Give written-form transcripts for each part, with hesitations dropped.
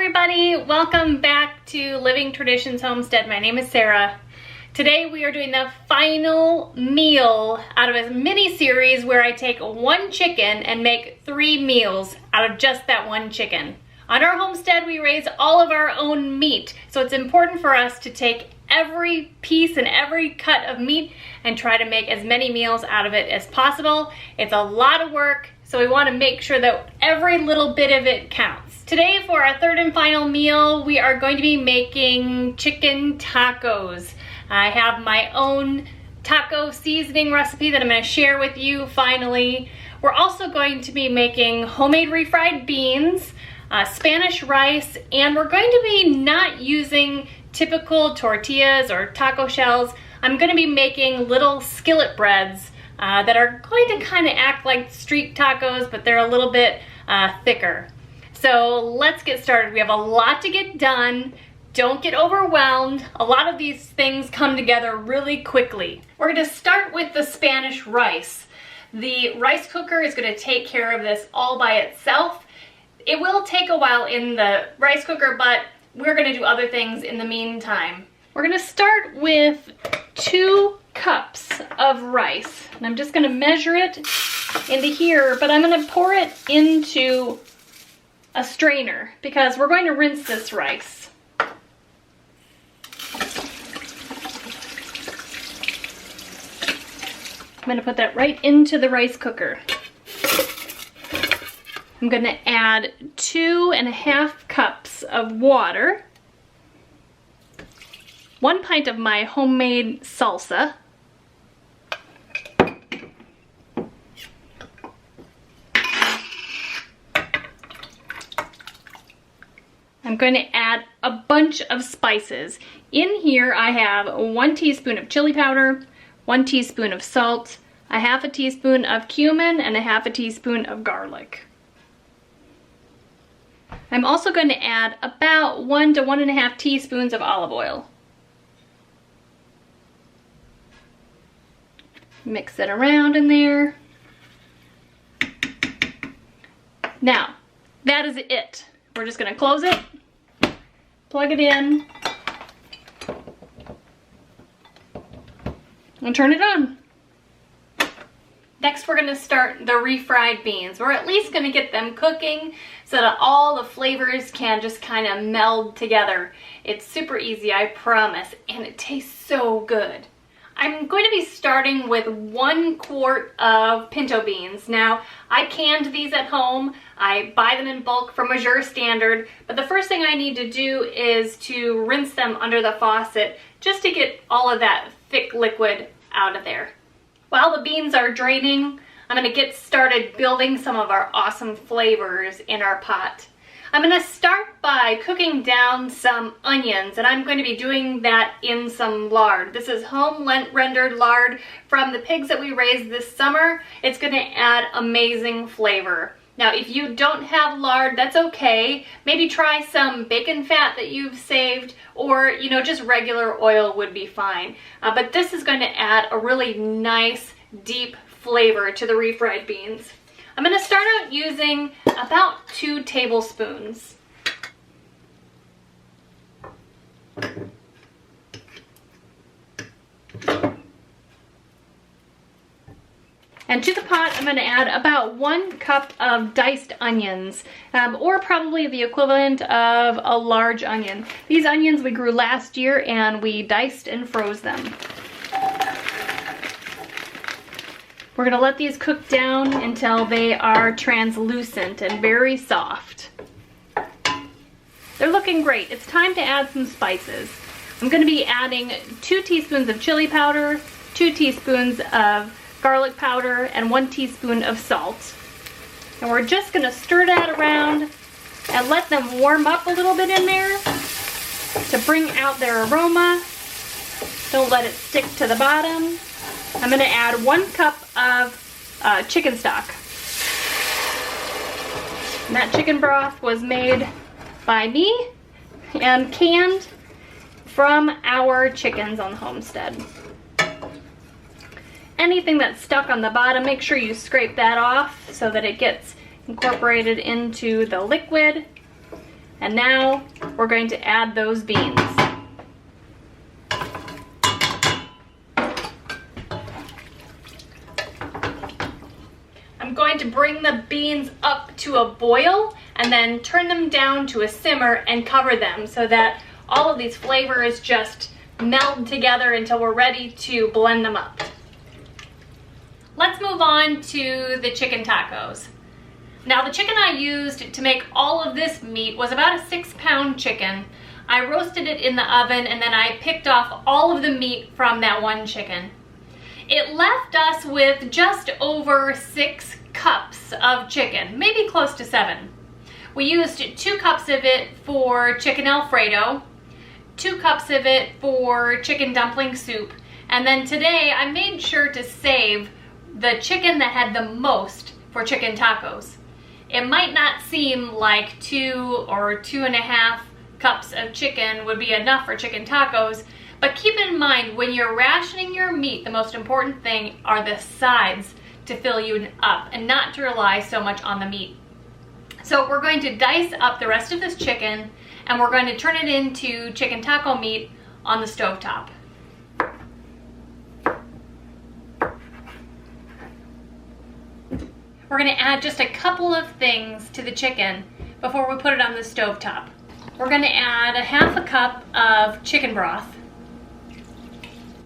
everybody, welcome back to Living Traditions Homestead. My name is Sarah. Today we are doing the final meal out of a mini series where I take one chicken and make 3 meals out of just that one chicken. On our homestead we raise all of our own meat, so it's important for us to take every piece and every cut of meat and try to make as many meals out of it as possible. It's a lot of work, so we want to make sure that every little bit of it counts. Today for our third and final meal, we are going to be making chicken tacos. I have my own taco seasoning recipe that I'm going to share with you finally. We're also going to be making homemade refried beans, Spanish rice, and we're going to be not using typical tortillas or taco shells. I'm going to be making little skillet breads that are going to kind of act like street tacos, but they're a little bit thicker. So let's get started. We have a lot to get done. Don't get overwhelmed. A lot of these things come together really quickly. We're going to start with the Spanish rice. The rice cooker is going to take care of this all by itself. It will take a while in the rice cooker, but we're going to do other things in the meantime. We're going to start with 2 cups of rice. And I'm just going to measure it into here, but I'm going to pour it into a strainer because we're going to rinse this rice. I'm going to put that right into the rice cooker. I'm going to add 2.5 cups of water, 1 pint of my homemade salsa, I'm going to add a bunch of spices. In here I have 1 teaspoon of chili powder, 1 teaspoon of salt, 1/2 teaspoon of cumin, and 1/2 teaspoon of garlic. I'm also going to add about 1 to 1.5 teaspoons of olive oil. Mix it around in there. Now, that is it. We're just going to close it, plug it in, and turn it on. Next we're going to start the refried beans. We're at least going to get them cooking so that all the flavors can just kind of meld together. It's super easy, I promise, and it tastes so good. I'm going to be starting with 1 quart of pinto beans. Now, I canned these at home. I buy them in bulk from Azure Standard, but the first thing I need to do is to rinse them under the faucet just to get all of that thick liquid out of there. While the beans are draining, I'm going to get started building some of our awesome flavors in our pot. I'm going to start by cooking down some onions, and I'm going to be doing that in some lard. This is home rendered lard from the pigs that we raised this summer. It's going to add amazing flavor. Now, if you don't have lard, that's okay. Maybe try some bacon fat that you've saved, or, you know, just regular oil would be fine. But this is going to add a really nice, deep flavor to the refried beans. I'm going to start out using about 2 tablespoons. And to the pot, I'm going to add about 1 cup of diced onions, or probably the equivalent of a large onion. These onions we grew last year and we diced and froze them. We're going to let these cook down until they are translucent and very soft. They're looking great. It's time to add some spices. I'm going to be adding 2 teaspoons of chili powder, 2 teaspoons of garlic powder, and 1 teaspoon of salt. And we're just going to stir that around and let them warm up a little bit in there to bring out their aroma. Don't let it stick to the bottom. I'm going to add 1 cup of chicken stock. And that chicken broth was made by me and canned from our chickens on the homestead. Anything that's stuck on the bottom, make sure you scrape that off so that it gets incorporated into the liquid. And now we're going to add those beans. I'm going to bring the beans up to a boil and then turn them down to a simmer and cover them so that all of these flavors just meld together until we're ready to blend them up. Let's move on to the chicken tacos. Now the chicken I used to make all of this meat was about a 6-pound chicken. I roasted it in the oven and then I picked off all of the meat from that one chicken. It left us with just over 6 cups of chicken, maybe close to 7. We used 2 cups of it for chicken Alfredo, 2 cups of it for chicken dumpling soup, and then today I made sure to save the chicken that had the most for chicken tacos. It might not seem like 2 or 2.5 cups of chicken would be enough for chicken tacos, but keep in mind when you're rationing your meat, the most important thing are the sides to fill you up and not to rely so much on the meat. So we're going to dice up the rest of this chicken and we're going to turn it into chicken taco meat on the stovetop. We're going to add just a couple of things to the chicken before we put it on the stovetop. We're going to add 1/2 cup of chicken broth,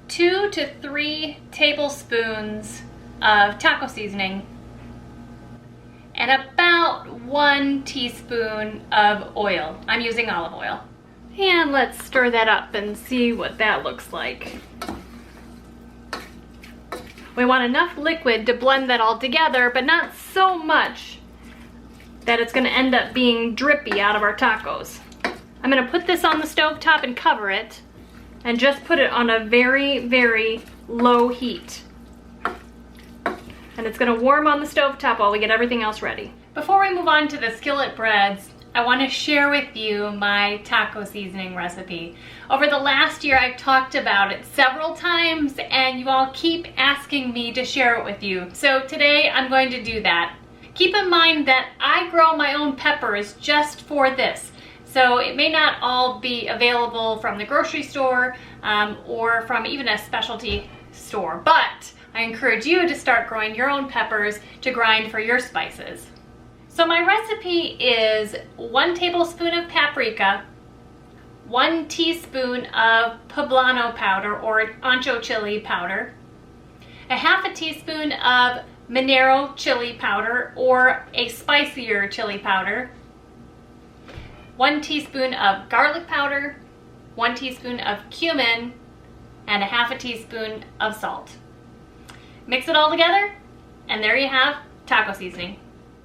2 to 3 tablespoons of taco seasoning, and about 1 teaspoon of oil. I'm using olive oil. And let's stir that up and see what that looks like. We want enough liquid to blend that all together, but not so much that it's gonna end up being drippy out of our tacos. I'm gonna put this on the stovetop and cover it, and just put it on a very, very low heat. And it's gonna warm on the stovetop while we get everything else ready. Before we move on to the skillet breads, I wanna share with you my taco seasoning recipe. Over the last year, I've talked about it several times and you all keep asking me to share it with you. So today I'm going to do that. Keep in mind that I grow my own peppers just for this. So it may not all be available from the grocery store or from even a specialty store, but I encourage you to start growing your own peppers to grind for your spices. So my recipe is 1 tablespoon of paprika, 1 teaspoon of poblano powder or ancho chili powder, 1/2 teaspoon of Minero chili powder or a spicier chili powder, 1 teaspoon of garlic powder, 1 teaspoon of cumin, and 1/2 teaspoon of salt. Mix it all together, and there you have taco seasoning.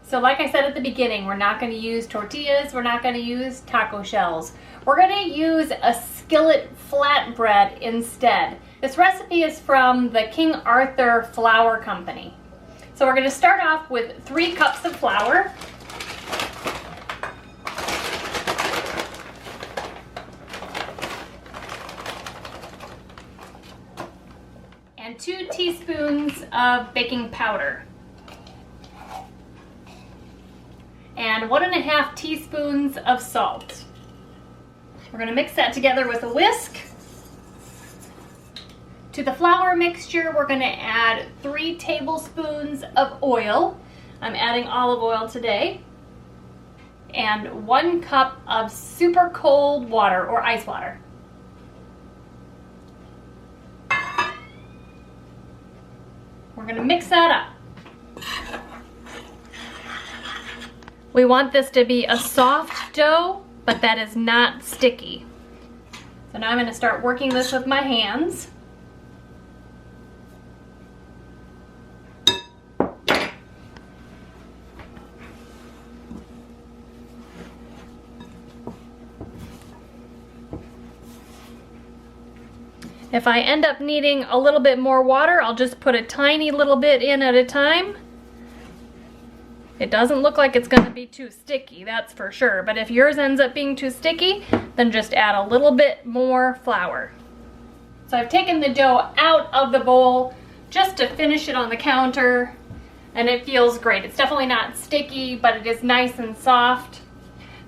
So like I said at the beginning, we're not going to use tortillas, we're not going to use taco shells. We're going to use a skillet flatbread instead. This recipe is from the King Arthur Flour Company. So we're going to start off with 3 cups of flour. And 2 teaspoons of baking powder. And 1.5 teaspoons of salt. We're going to mix that together with a whisk. To the flour mixture, we're going to add 3 tablespoons of oil. I'm adding olive oil today. And 1 cup of super cold water or ice water. We're going to mix that up. We want this to be a soft dough, but that is not sticky. So now I'm going to start working this with my hands. If I end up needing a little bit more water, I'll just put a tiny little bit in at a time. It doesn't look like it's going to be too sticky, that's for sure. But if yours ends up being too sticky, then just add a little bit more flour. So I've taken the dough out of the bowl just to finish it on the counter, and it feels great. It's definitely not sticky, but it is nice and soft.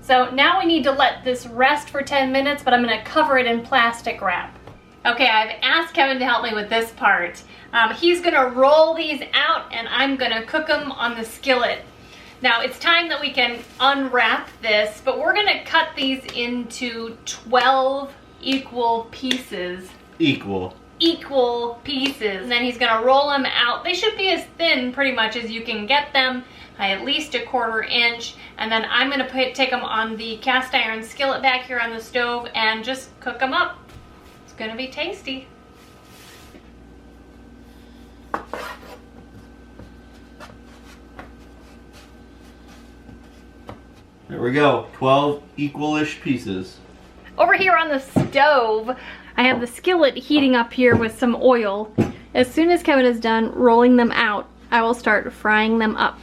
So now we need to let this rest for 10 minutes, but I'm gonna cover it in plastic wrap. Okay, I've asked Kevin to help me with this part. He's gonna roll these out and I'm gonna cook them on the skillet. Now it's time that we can unwrap this, but we're gonna cut these into 12 equal pieces. Equal pieces. And then he's gonna roll them out. They should be as thin pretty much as you can get them, at least 1/4 inch. And then I'm gonna take them on the cast iron skillet back here on the stove and just cook them up. It's gonna be tasty. There we go, 12 equal-ish pieces. Over here on the stove, I have the skillet heating up here with some oil. As soon as Kevin is done rolling them out, I will start frying them up.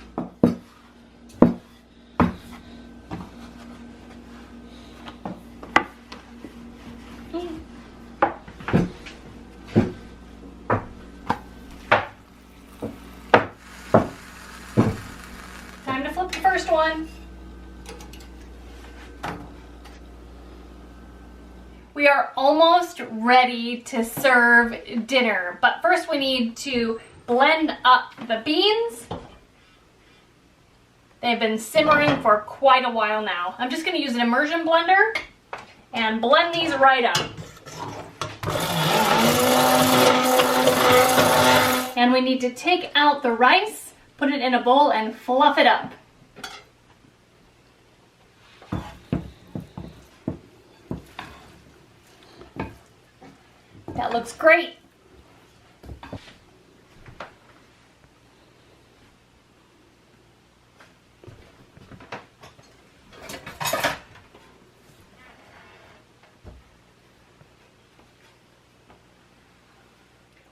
Time to flip the first one. We are almost ready to serve dinner, but first we need to blend up the beans. They've been simmering for quite a while now. I'm just going to use an immersion blender and blend these right up. And we need to take out the rice, put it in a bowl, and fluff it up. That looks great.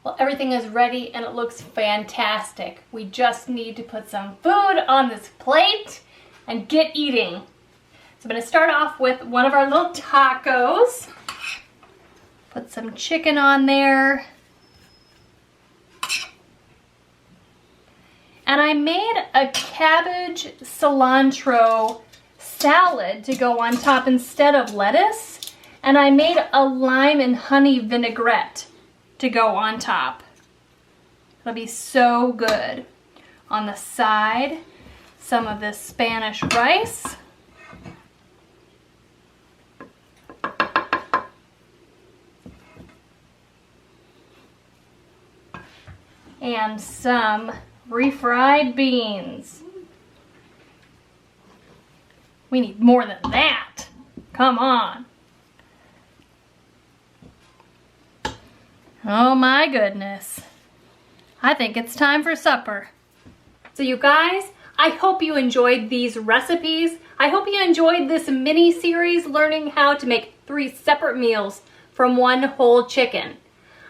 Well, everything is ready and it looks fantastic. We just need to put some food on this plate and get eating. So I'm going to start off with one of our little tacos. Put some chicken on there. And I made a cabbage cilantro salad to go on top instead of lettuce. And I made a lime and honey vinaigrette to go on top. It'll be so good. On the side, some of this Spanish rice. And some refried beans. We need more than that. Come on. Oh my goodness. I think it's time for supper. So you guys, I hope you enjoyed these recipes. I hope you enjoyed this mini series learning how to make 3 separate meals from one whole chicken.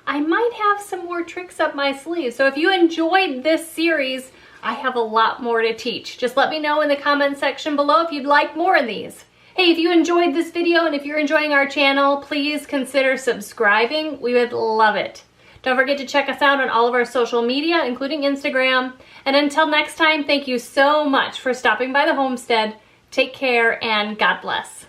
I might have some more tricks up my sleeve. So if you enjoyed this series, I have a lot more to teach. Just let me know in the comment section below if you'd like more of these. Hey, if you enjoyed this video and if you're enjoying our channel, please consider subscribing. We would love it. Don't forget to check us out on all of our social media, including Instagram. And until next time, thank you so much for stopping by the homestead. Take care and God bless.